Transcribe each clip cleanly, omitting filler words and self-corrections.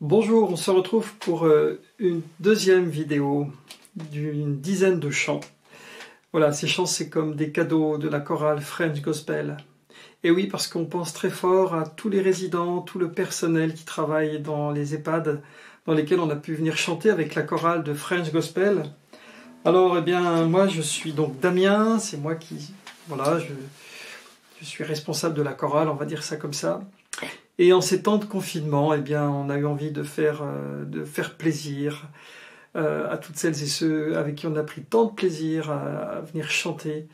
Bonjour, on se retrouve pour une deuxième vidéo d'une dizaine de chants. Voilà, ces chants c'est comme des cadeaux de la chorale French Gospel. Et oui, parce qu'on pense très fort à tous les résidents, tout le personnel qui travaille dans les EHPAD dans lesquels on a pu venir chanter avec la chorale de French Gospel. Alors, eh bien, moi je suis donc Damien, c'est moi qui... Voilà, je suis responsable de la chorale, on va dire ça comme ça. Et en ces temps de confinement, eh bien, on a eu envie de faire plaisir à toutes celles et ceux avec qui on a pris tant de plaisir à venir chanter,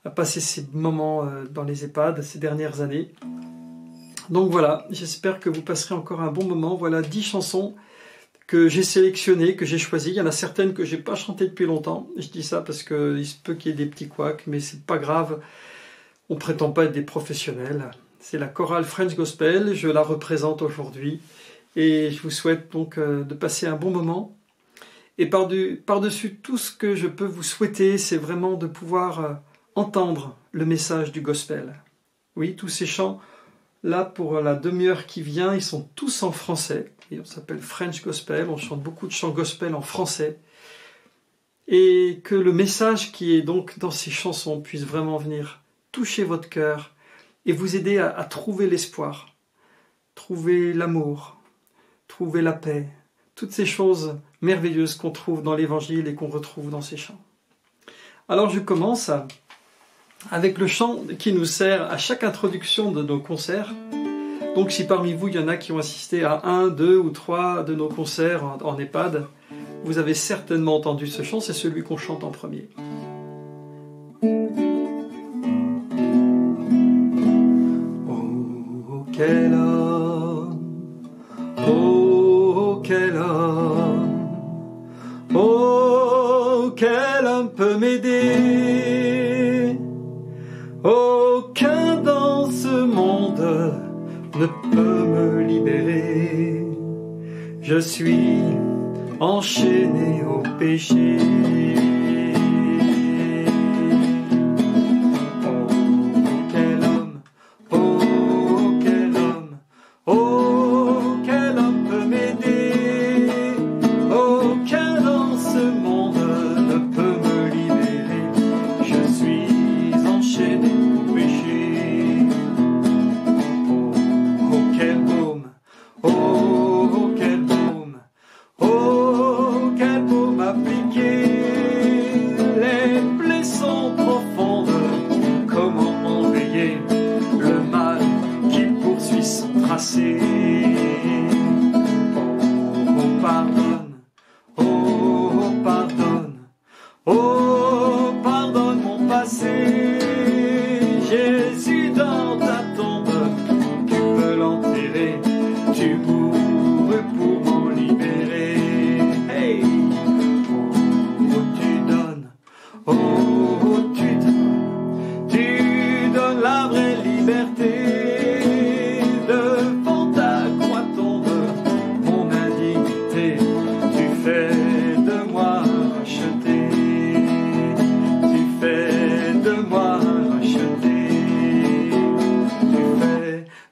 à passer ces moments dans les EHPAD ces dernières années. Donc voilà, j'espère que vous passerez encore un bon moment. Voilà 10 chansons que j'ai sélectionnées, que j'ai choisies. Il y en a certaines que j'ai pas chantées depuis longtemps. Je dis ça parce qu'il se peut qu'il y ait des petits couacs, mais c'est pas grave. On prétend pas être des professionnels. C'est la chorale French Gospel, je la représente aujourd'hui et je vous souhaite donc de passer un bon moment. Et par-dessus tout ce que je peux vous souhaiter, c'est vraiment de pouvoir entendre le message du gospel. Oui, tous ces chants, là pour la demi-heure qui vient, ils sont tous en français. Et on s'appelle French Gospel, on chante beaucoup de chants gospel en français. Et que le message qui est donc dans ces chansons puisse vraiment venir toucher votre cœur et vous aider à trouver l'espoir, trouver l'amour, trouver la paix, toutes ces choses merveilleuses qu'on trouve dans l'Évangile et qu'on retrouve dans ces chants. Alors je commence avec le chant qui nous sert à chaque introduction de nos concerts. Donc si parmi vous il y en a qui ont assisté à 1, 2 ou 3 de nos concerts en EHPAD, vous avez certainement entendu ce chant, c'est celui qu'on chante en premier. Quel homme, oh quel homme, oh quel homme peut m'aider. Aucun dans ce monde ne peut me libérer. Je suis enchaîné au péché.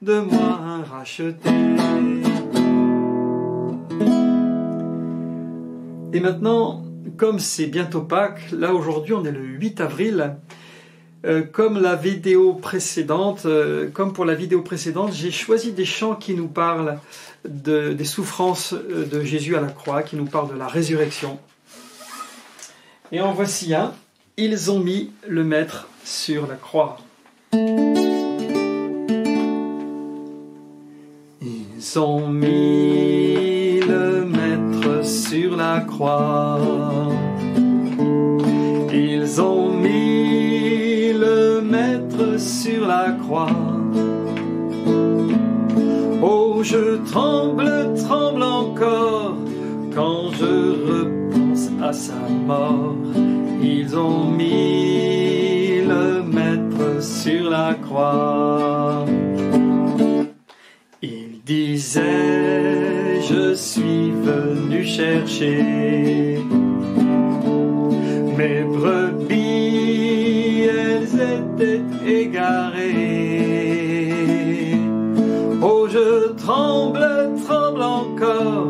De moi racheter. Et maintenant, comme c'est bientôt Pâques, là aujourd'hui on est le 8 avril, comme pour la vidéo précédente, j'ai choisi des chants qui nous parlent des souffrances de Jésus à la croix, qui nous parlent de la résurrection. Et en voici un, ils ont mis le Maître sur la croix. Ils ont mis le Maître sur la croix. Ils ont mis le Maître sur la croix. Oh, je tremble, tremble encore quand je repense à sa mort. Ils ont mis le Maître sur la croix. Disait, je suis venu chercher mes brebis, elles étaient égarées. Oh, je tremble, tremble tremble encore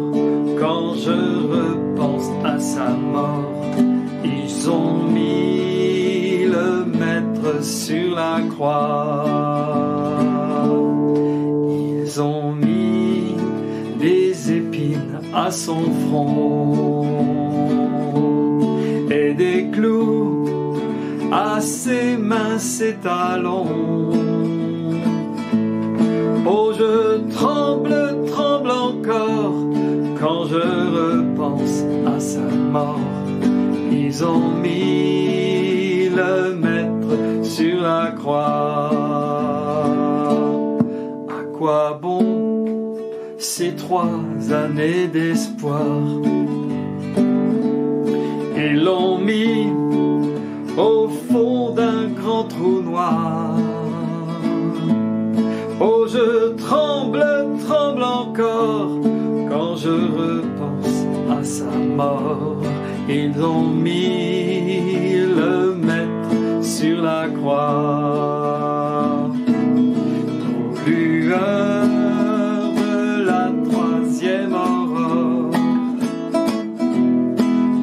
quand je repense à sa mort. Ils ont mis le maître sur la croix. Ils ont mis des épines à son front et des clous à ses mains, ses talons. Oh, je tremble, tremble encore quand je repense à sa mort. Ils ont mis le maître sur la croix. À quoi bon ces 3 années d'espoir? Ils l'ont mis au fond d'un grand trou noir. Oh, je tremble, tremble encore quand je repense à sa mort. Ils ont mis le maître sur la croix. Aux lueurs de la 3e aurore,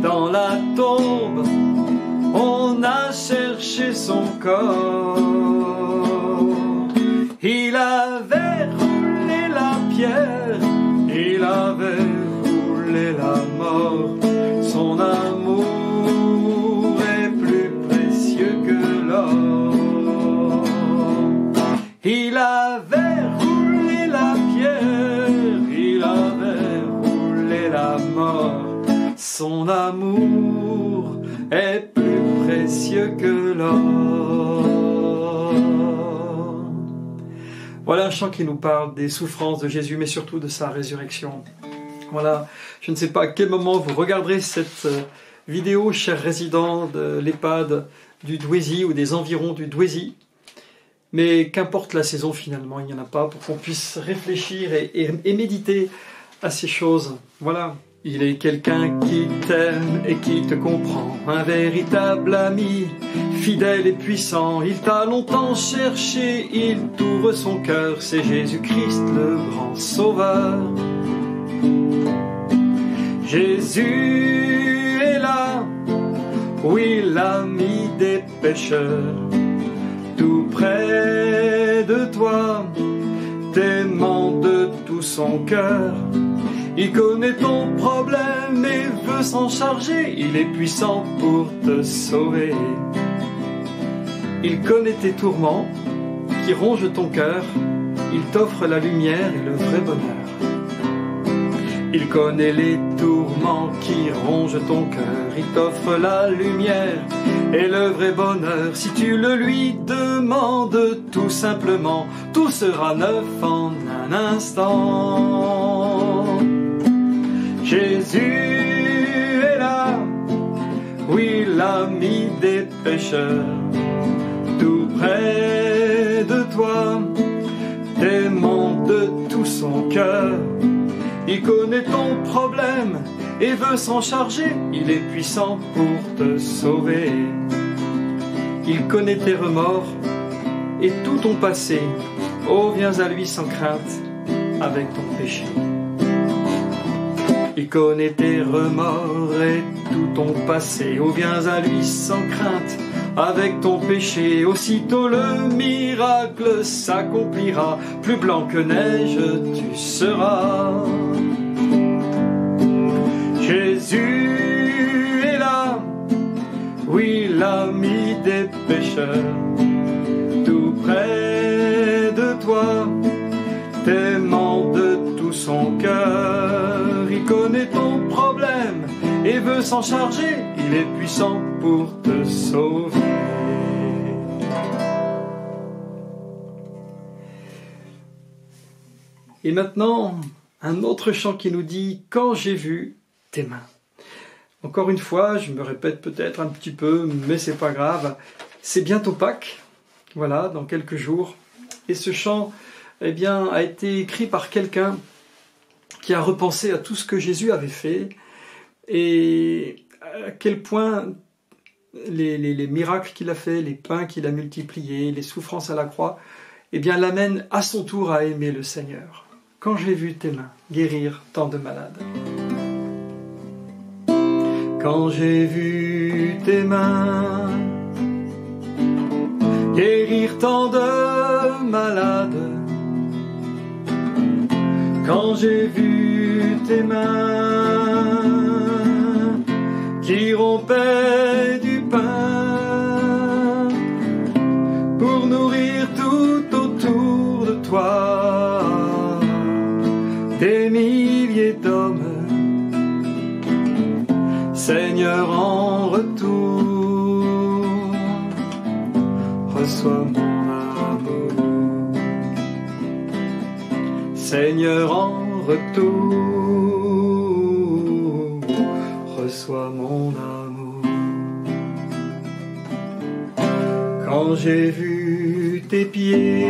dans la tombe, on a cherché son corps. Il avait roulé la pierre, il avait roulé la mort. Son amour est plus précieux que l'or. Il avait roulé la pierre, il avait roulé la mort. Son amour est plus précieux que l'or. Voilà un chant qui nous parle des souffrances de Jésus, mais surtout de sa résurrection. Voilà, je ne sais pas à quel moment vous regarderez cette vidéo, chers résidents de l'EHPAD du Douaisis ou des environs du Douaisis, mais qu'importe la saison finalement, il n'y en a pas, pour qu'on puisse réfléchir et méditer à ces choses. Voilà. Il est quelqu'un qui t'aime et qui te comprend, un véritable ami, fidèle et puissant. Il t'a longtemps cherché, il t'ouvre son cœur, c'est Jésus-Christ le grand sauveur. Jésus est là, oui, l'ami des pécheurs, tout près de toi, t'aimant de tout son cœur. Il connaît ton problème et veut s'en charger, il est puissant pour te sauver. Il connaît tes tourments qui rongent ton cœur, il t'offre la lumière et le vrai bonheur. Il connaît les tourments qui rongent ton cœur, il t'offre la lumière et le vrai bonheur. Si tu le lui demandes tout simplement, tout sera neuf en un instant. Jésus est là, oui, l'ami des pécheurs, tout près de toi, t'aimant de tout son cœur. Il connaît ton problème et veut s'en charger, il est puissant pour te sauver. Il connaît tes remords et tout ton passé, oh, viens à lui sans crainte avec ton péché. Il connaît tes remords et tout ton passé, oh, viens à lui sans crainte avec ton péché. Aussitôt le miracle s'accomplira, plus blanc que neige tu seras. Jésus est là, oui, l'ami des pécheurs, tout près de toi, t'aimant de tout son cœur. Il connaît ton problème et veut s'en charger, il est puissant pour te sauver. Et maintenant, un autre chant qui nous dit « Quand j'ai vu tes mains ». Encore une fois, je me répète peut-être un petit peu, mais c'est pas grave. C'est bientôt Pâques, voilà, dans quelques jours. Et ce chant, eh bien, a été écrit par quelqu'un qui a repensé à tout ce que Jésus avait fait et à quel point les miracles qu'il a fait, les pains qu'il a multipliés, les souffrances à la croix, eh bien, l'amènent à son tour à aimer le Seigneur. quand j'ai vu tes mains guérir tant de malades. Quand j'ai vu tes mains guérir tant de malades, quand j'ai vu tes mains qui rompaient du pain pour nourrir tout autour de toi des milliers d'hommes, Seigneur, en retour, reçois mon amour. Seigneur, en retour, reçois mon amour. Quand j'ai vu tes pieds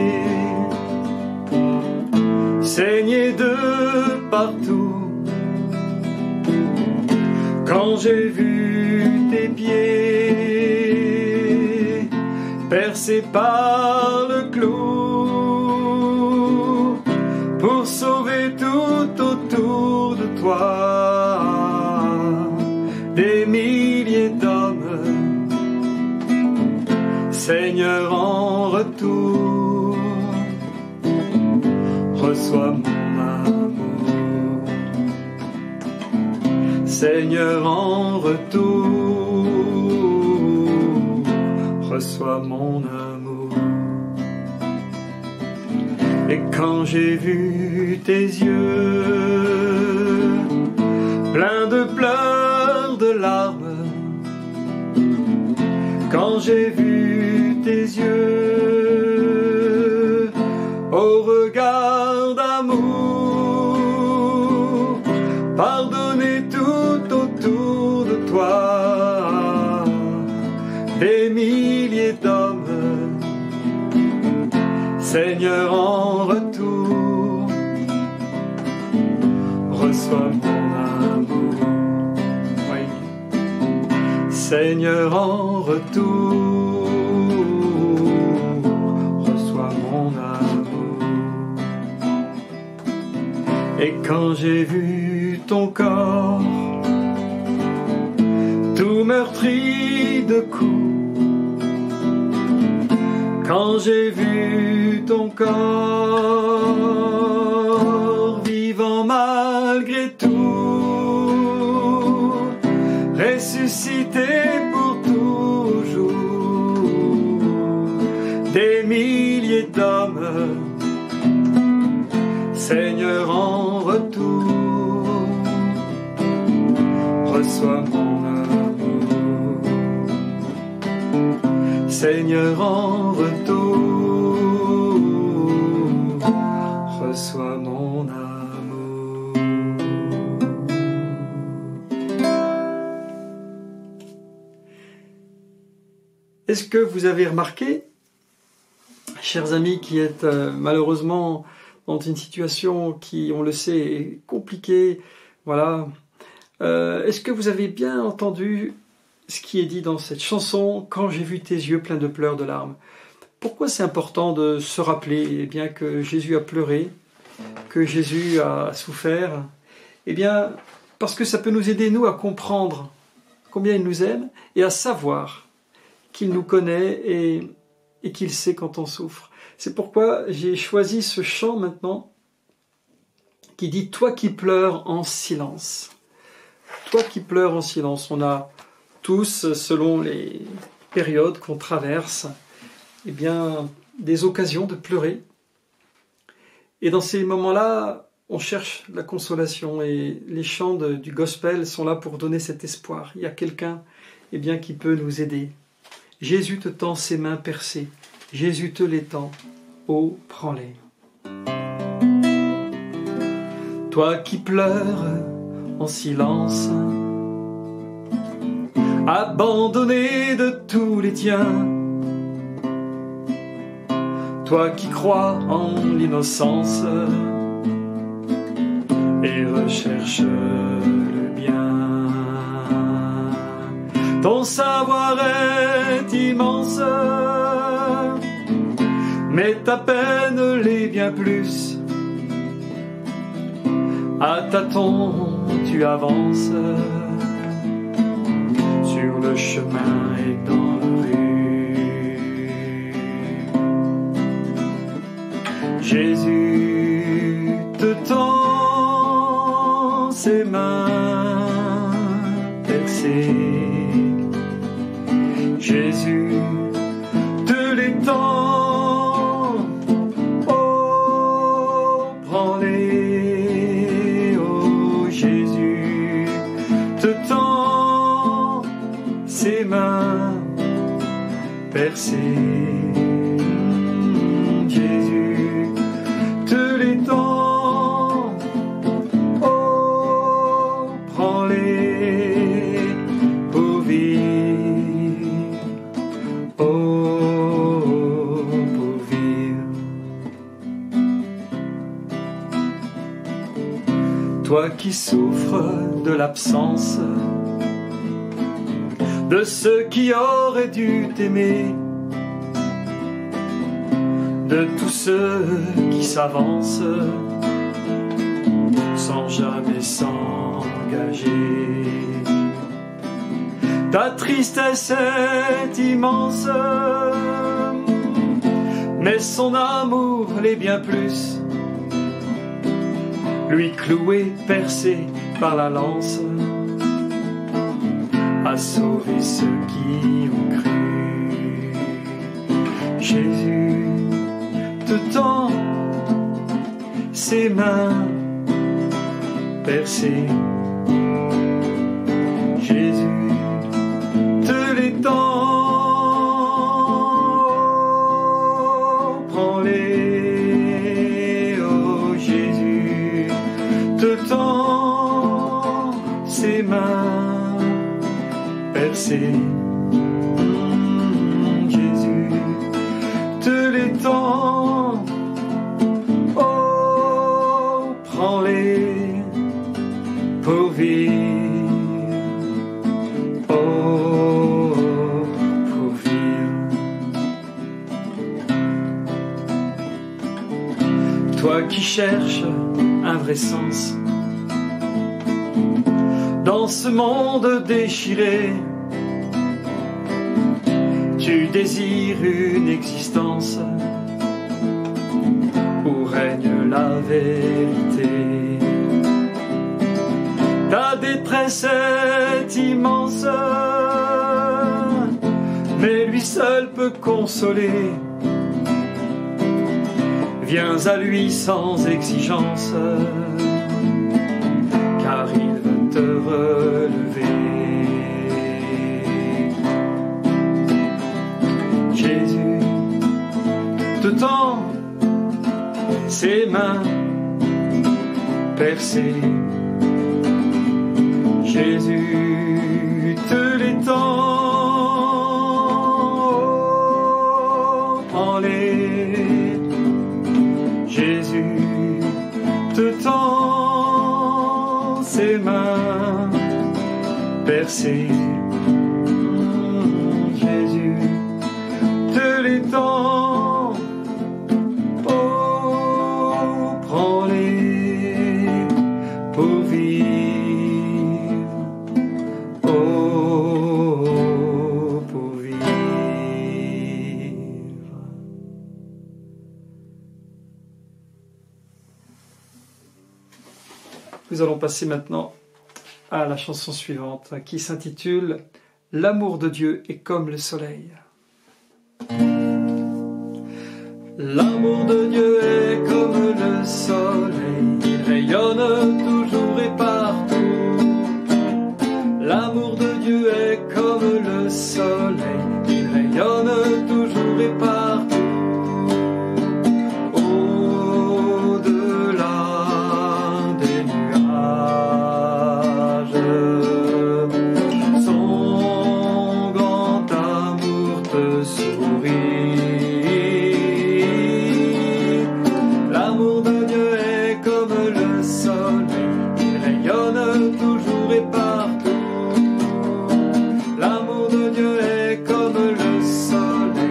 saigner de partout, quand j'ai vu tes pieds percés par le clou pour sauver tout autour de toi des milliers d'hommes, Seigneur, en retour, reçois mon amour. Seigneur, en retour, reçois mon amour. Et quand j'ai vu tes yeux pleins de pleurs, de larmes, quand j'ai vu tes yeux au regard d'amour, pardonner tout autour de toi des milliers d'hommes, Seigneur, en retour, reçois mon amour. Oui. Seigneur, en retour, reçois mon amour. Et quand j'ai vu ton corps tout meurtri de coups, quand j'ai vu ton corps vivant malgré tout, ressuscité pour toujours, des milliers d'hommes, Seigneur, en retour, reçois mon amour. Seigneur, en retour, reçois mon amour. Est-ce que vous avez remarqué, chers amis qui êtes malheureusement dans une situation qui, on le sait, est compliquée, voilà, est-ce que vous avez bien entendu ce qui est dit dans cette chanson « Quand j'ai vu tes yeux pleins de pleurs, de larmes ». Pourquoi c'est important de se rappeler bien, que Jésus a pleuré, que Jésus a souffert? Eh bien, parce que ça peut nous aider, nous, à comprendre combien il nous aime et à savoir qu'il nous connaît et qu'il sait quand on souffre. C'est pourquoi j'ai choisi ce chant maintenant qui dit « Toi qui pleures en silence ». Toi qui pleures en silence. On a tous, selon les périodes qu'on traverse, eh bien, des occasions de pleurer. Et dans ces moments-là, on cherche la consolation et les chants du gospel sont là pour donner cet espoir. Il y a quelqu'un, eh bien, qui peut nous aider. Jésus te tend ses mains percées. Jésus te les tend. Oh, prends-les. Toi qui pleures en silence, abandonné de tous les tiens, toi qui crois en l'innocence et recherches le bien, ton savoir est immense, mais ta peine l'est bien plus. À tâtons tu avances sur le chemin et dans la rue. Jésus te tend ses mains percées. Jésus te les tend, oh, prends-les, oh, Jésus te tend ses mains percées. Jésus te les tend, oh, prends-les pour vivre, oh, pour vivre. Toi qui souffres de l'absence de ceux qui auraient dû t'aimer, de tous ceux qui s'avancent sans jamais s'engager. Ta tristesse est immense, mais son amour l'est bien plus. Lui cloué, percé par la lance, a sauvé ceux qui ont cru. Jésus te tend ses mains percées. Jésus te les tend, prends-les, oh, Jésus te tend ses mains percées. Jésus te les tend, oh, prends-les pour vivre, oh, pour vivre. Toi qui cherches un vrai sens dans ce monde déchiré, tu désires une existence où règne la vérité. Ta détresse est immense, mais lui seul peut consoler. Viens à lui sans exigence, car il veut te relever. Jésus te tend ses mains percées. Jésus te les tend, prends-les. Jésus te tend ses mains percées. Jésus te les tend, oh, prends-les pour vivre, oh, pour vivre. Nous allons passer maintenant à la chanson suivante qui s'intitule « L'amour de Dieu est comme le soleil ». L'amour de Dieu est comme le soleil, il rayonne toujours et partout. L'amour de Dieu est comme le soleil, il rayonne toujours et partout. Au-delà des nuages, son grand amour te sourit. L'amour de Dieu est comme le soleil, il rayonne toujours et partout. L'amour de Dieu est comme le soleil,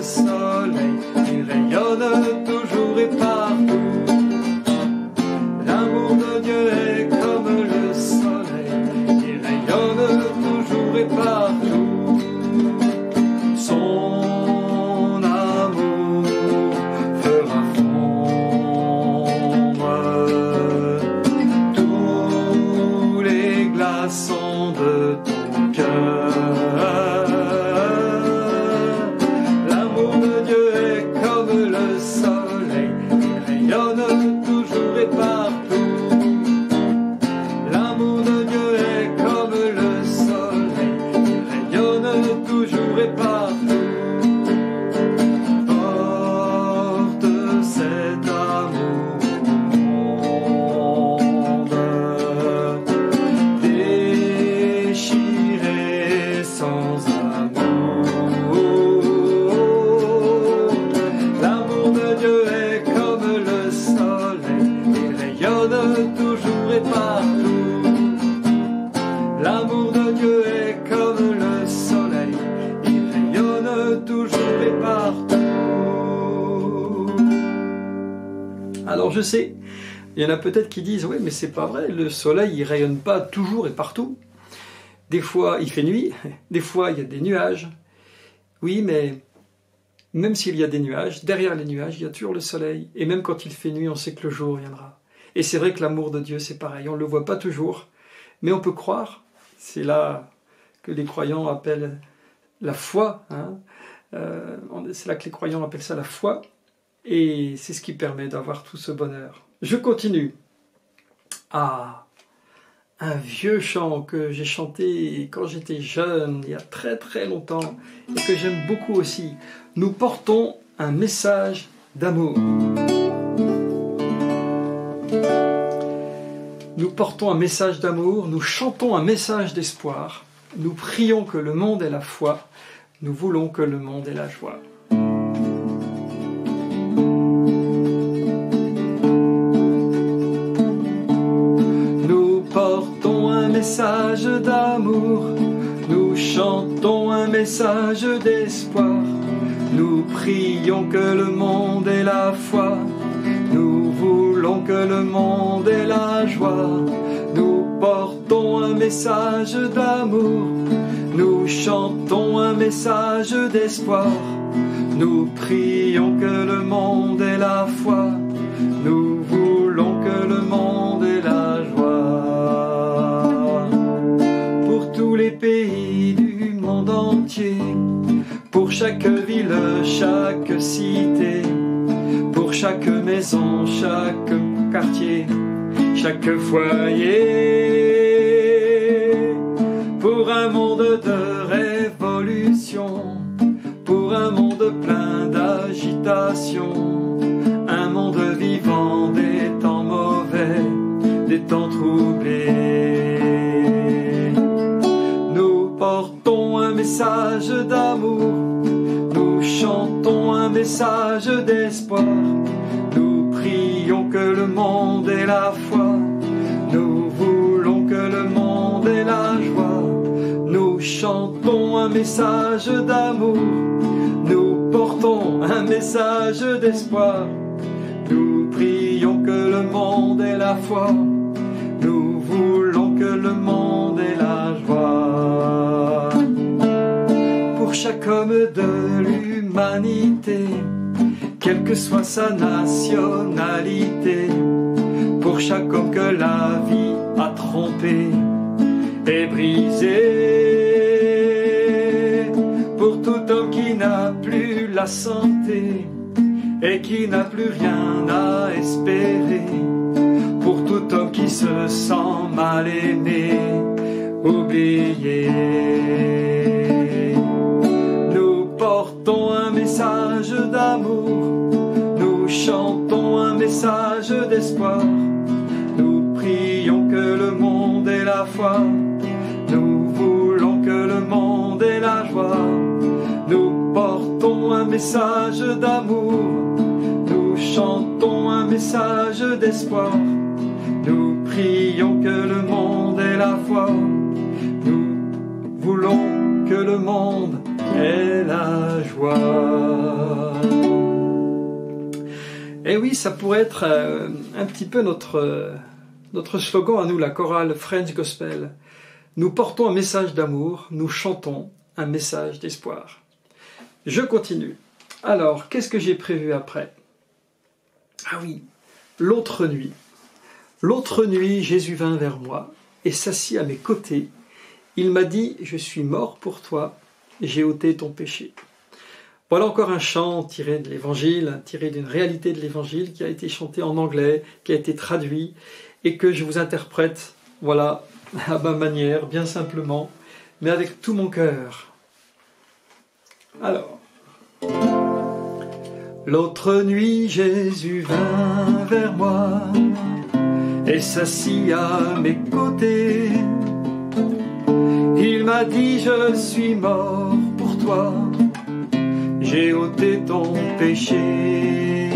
soleil, il rayonne toujours et partout. L'amour de Dieu est comme le soleil, il rayonne toujours et partout. Son amour fera fondre tous les glaçons de ton cœur. L'amour de Dieu est comme le soleil, il rayonne toujours et partout. L'amour de Dieu est comme le soleil, il rayonne toujours et partout. Porte cet amour au monde, déchiré sans amour. L'amour de Dieu est comme le soleil, il rayonne toujours et partout. L'amour de Dieu est comme le soleil, il rayonne toujours et partout. Alors je sais, il y en a peut-être qui disent, oui mais c'est pas vrai, le soleil il rayonne pas toujours et partout. Des fois il fait nuit, des fois il y a des nuages. Oui mais même s'il y a des nuages, derrière les nuages il y a toujours le soleil. Et même quand il fait nuit, on sait que le jour viendra. Et c'est vrai que l'amour de Dieu c'est pareil, on ne le voit pas toujours, mais on peut croire. C'est là que les croyants appellent la foi, hein. C'est là que les croyants appellent ça la foi, et c'est ce qui permet d'avoir tout ce bonheur. Je continue. Ah, un vieux chant que j'ai chanté quand j'étais jeune, il y a très très longtemps, et que j'aime beaucoup aussi. Nous portons un message d'amour. Nous portons un message d'amour, nous chantons un message d'espoir, nous prions que le monde ait la foi, nous voulons que le monde ait la joie. Nous portons un message d'amour, nous chantons un message d'espoir, nous prions que le monde ait la foi. Nous voulons que le monde ait la joie. Nous portons un message d'amour. Nous chantons un message d'espoir. Nous prions que le monde ait la foi. Nous voulons que le monde ait la joie. Pour tous les pays du monde entier, pour chaque ville, chaque cité, pour chaque maison, chaque quartier, chaque foyer, pour un monde de révolution, pour un monde plein d'agitation, un monde vivant des temps mauvais, des temps troublés. Nous portons un message d'amour, nous chantons un message d'espoir, nous prions que le monde ait la foi, nous voulons que le monde ait la joie. Nous chantons un message d'amour, nous portons un message d'espoir, nous prions que le monde ait la foi, nous voulons que le monde ait la joie. Pour chaque homme de l'humanité, quelle que soit sa nationalité, pour chaque homme que la vie a trompé et brisé, pour tout homme qui n'a plus la santé et qui n'a plus rien à espérer, pour tout homme qui se sent mal aimé, oublié. Nous portons un message d'amour, nous chantons un message d'espoir, nous prions que le monde ait la foi, nous voulons que le monde ait la joie. Nous portons un message d'amour, nous chantons un message d'espoir, nous prions que le monde ait la foi, nous voulons que le monde est la joie. Et oui, ça pourrait être un petit peu notre slogan à nous, la chorale French Gospel. Nous portons un message d'amour, nous chantons un message d'espoir. Je continue. Alors, qu'est-ce que j'ai prévu après? Ah oui, l'autre nuit. L'autre nuit, Jésus vint vers moi et s'assit à mes côtés. Il m'a dit, je suis mort pour toi, j'ai ôté ton péché. Voilà encore un chant tiré de l'Évangile, tiré d'une réalité de l'Évangile qui a été chanté en anglais, qui a été traduit et que je vous interprète, voilà, à ma manière, bien simplement, mais avec tout mon cœur. Alors, l'autre nuit, Jésus vint vers moi et s'assit à mes côtés. Il m'a dit, je suis mort pour toi, j'ai ôté ton péché.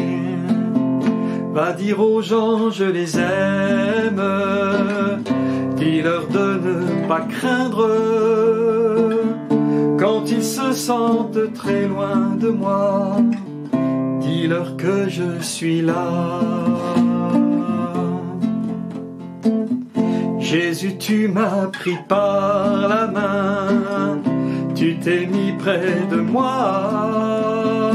Va dire aux gens, je les aime, dis-leur de ne pas craindre, quand ils se sentent très loin de moi, dis-leur que je suis là. Jésus, tu m'as pris par la main, tu t'es mis près de moi,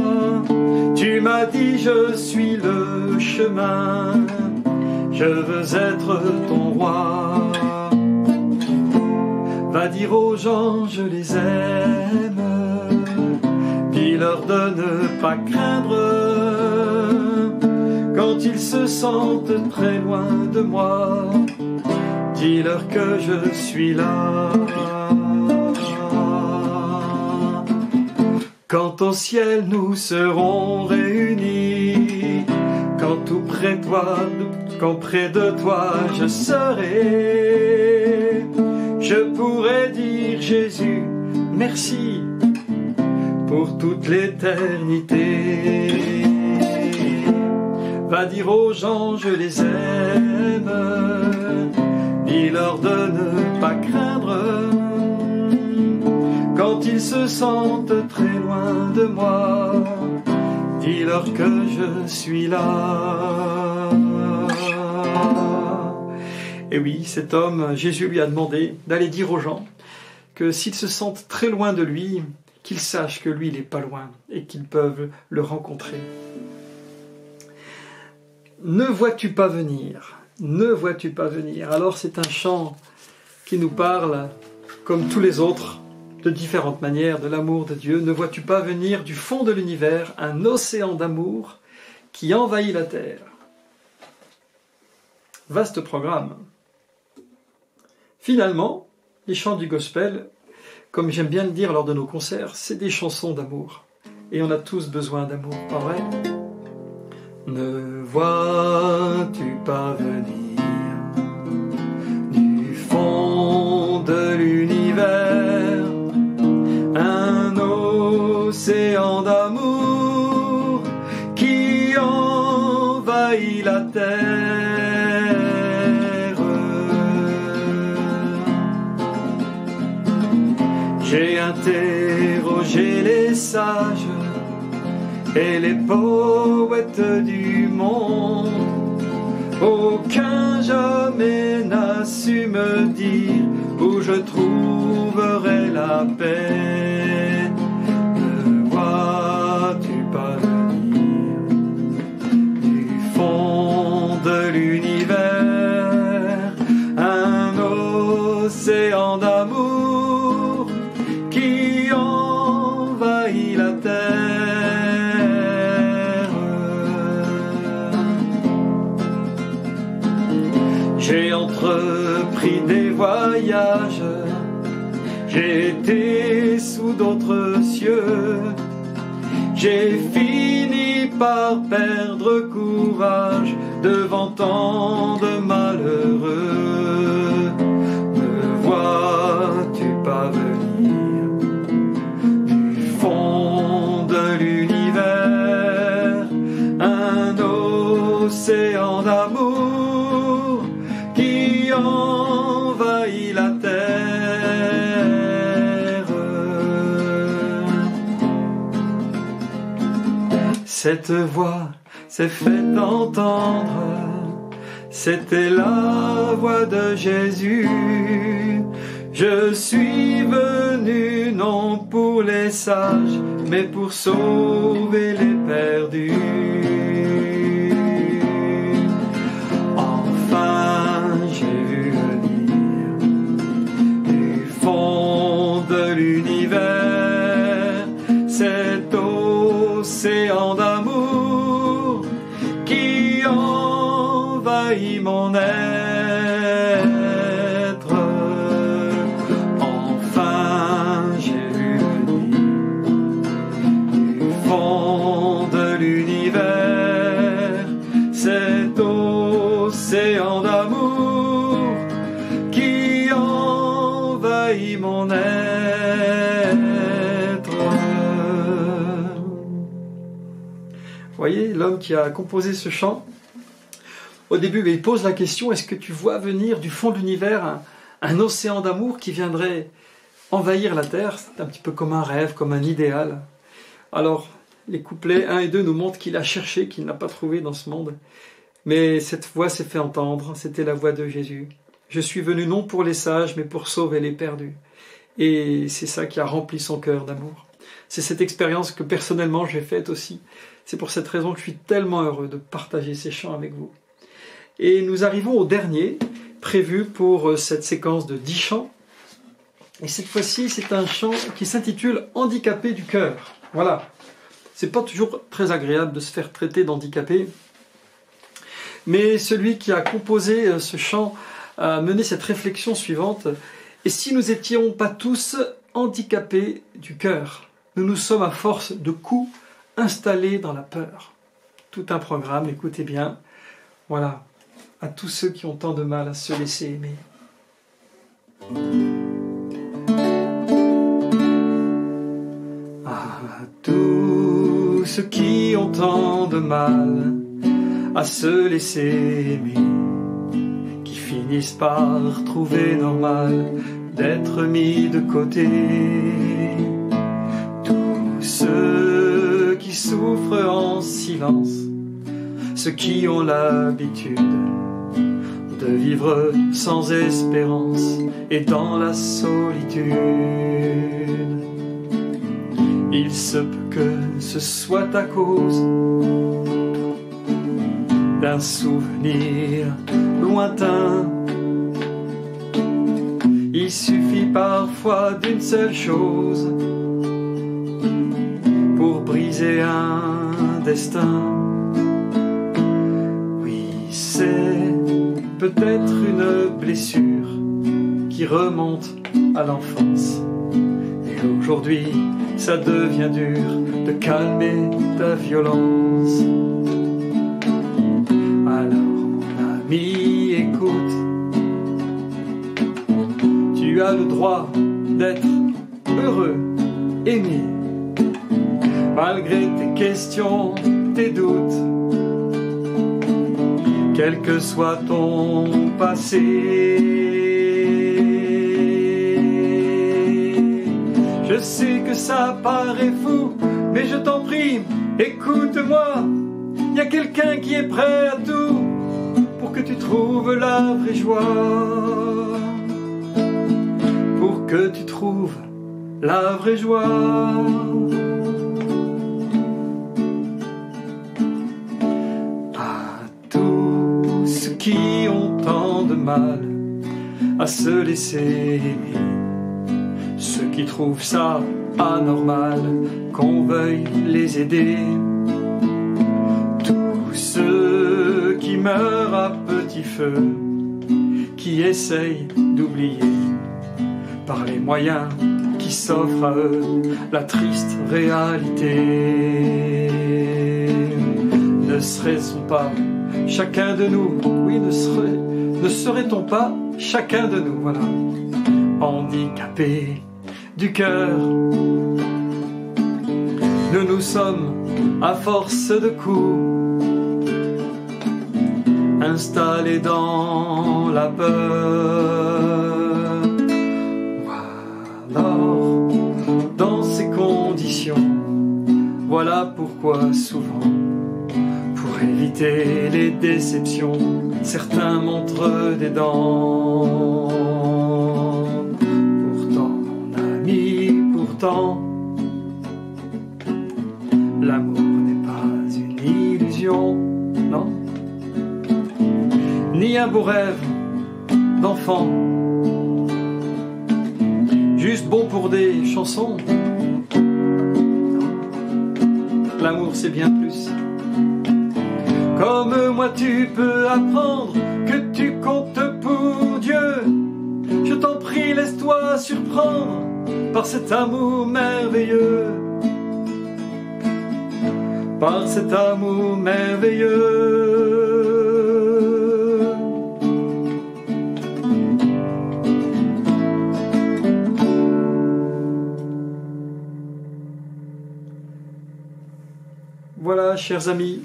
tu m'as dit je suis le chemin, je veux être ton roi. Va dire aux gens je les aime, dis-leur de ne pas craindre, quand ils se sentent très loin de moi, dis-leur que je suis là. Quand au ciel nous serons réunis, quand tout près de toi je serai, je pourrai dire Jésus, merci pour toute l'éternité. Va dire aux gens je les aime, dis-leur de ne pas craindre, quand ils se sentent très loin de moi, dis-leur que je suis là. Et oui, cet homme, Jésus lui a demandé d'aller dire aux gens que s'ils se sentent très loin de lui, qu'ils sachent que lui, il n'est pas loin et qu'ils peuvent le rencontrer. Ne vois-tu pas venir? Ne vois-tu pas venir? Alors c'est un chant qui nous parle, comme tous les autres, de différentes manières, de l'amour de Dieu. Ne vois-tu pas venir du fond de l'univers un océan d'amour qui envahit la terre? Vaste programme. Finalement, les chants du gospel, comme j'aime bien le dire lors de nos concerts, c'est des chansons d'amour. Et on a tous besoin d'amour, pas vrai? Ne vois-tu pas venir du fond de l'univers un océan d'amour qui envahit la terre? J'ai interrogé les sages et les poètes du monde, aucun jamais n'a su me dire où je trouverai la paix. Ne vois-tu pas venir du fond de l'univers un océan d'amour qui envahit la terre? J'ai entrepris des voyages, j'ai été sous d'autres cieux, j'ai fini par perdre courage devant tant de malheureux. Ne vois-tu pas venir du fond de l'univers un océan d'amour qui envahit la terre? Cette voix s'est fait entendre, c'était la voix de Jésus. Je suis venu non pour les sages, mais pour sauver les perdus. Enfin, j'ai vu venir du fond de l'univers cet océan d'amour qui envahit mon être. Enfin, j'ai vu venir du fond de l'univers cet océan d'amour qui envahit mon être. Voyez, l'homme qui a composé ce chant, au début, il pose la question, est-ce que tu vois venir du fond de l'univers un océan d'amour qui viendrait envahir la terre? C'est un petit peu comme un rêve, comme un idéal. Alors, les couplets 1 et 2 nous montrent qu'il a cherché, qu'il n'a pas trouvé dans ce monde. Mais cette voix s'est fait entendre, c'était la voix de Jésus. Je suis venu non pour les sages, mais pour sauver les perdus. Et c'est ça qui a rempli son cœur d'amour. C'est cette expérience que personnellement j'ai faite aussi. C'est pour cette raison que je suis tellement heureux de partager ces chants avec vous. Et nous arrivons au dernier, prévu pour cette séquence de 10 chants. Et cette fois-ci, c'est un chant qui s'intitule « Handicapé du cœur ». Voilà. C'est pas toujours très agréable de se faire traiter d'handicapé. Mais celui qui a composé ce chant a mené cette réflexion suivante. Et si nous n'étions pas tous handicapés du cœur, nous nous sommes à force de coups installés dans la peur. Tout un programme, écoutez bien. Voilà, à tous ceux qui ont tant de mal à se laisser aimer. À tous ceux qui ont tant de mal à se laisser aimer, qui finissent par trouver normal d'être mis de côté. Tous ceux qui souffrent en silence, ceux qui ont l'habitude de vivre sans espérance et dans la solitude. Il se peut que ce soit à cause d'un souvenir lointain. Il suffit parfois d'une seule chose pour briser un destin. Oui, c'est peut-être une blessure qui remonte à l'enfance. Et aujourd'hui, ça devient dur de calmer ta violence. Alors mon ami, écoute, tu as le droit d'être heureux, aimé, malgré tes questions, tes doutes, quel que soit ton passé. Je sais que ça paraît fou, mais je t'en prie, écoute-moi. Il y a quelqu'un qui est prêt à tout pour que tu trouves la vraie joie. Pour que tu trouves la vraie joie. À tous ceux qui ont tant de mal à se laisser aimer, ceux qui trouvent ça anormal qu'on veuille les aider, tous ceux qui meurent à petit feu, qui essayent d'oublier par les moyens qui s'offrent à eux la triste réalité. Ne serait-on pas chacun de nous, oui, ne serait-on pas chacun de nous, voilà, handicapés du cœur? Nous nous sommes, à force de coups, installés dans la peur. Alors, dans ces conditions, Voilà pourquoi souvent, pour éviter les déceptions, certains montrent des dents. Pourtant, mon ami, pourtant, l'amour n'est pas une illusion, non, ni un beau rêve d'enfant, juste bon pour des chansons. L'amour c'est bien plus. Comme moi tu peux apprendre que tu comptes pour Dieu. Je t'en prie, laisse-toi surprendre par cet amour merveilleux. Par cet amour merveilleux. Voilà, chers amis,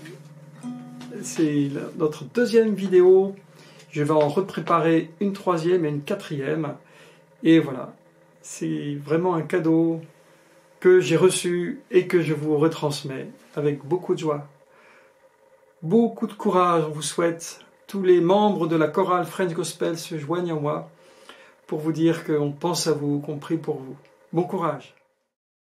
c'est notre deuxième vidéo. Je vais en repréparer une troisième et une quatrième. Et voilà, c'est vraiment un cadeau que j'ai reçu et que je vous retransmets avec beaucoup de joie. Beaucoup de courage, on vous souhaite. Tous les membres de la chorale French Gospel se joignent à moi pour vous dire qu'on pense à vous, qu'on prie pour vous. Bon courage.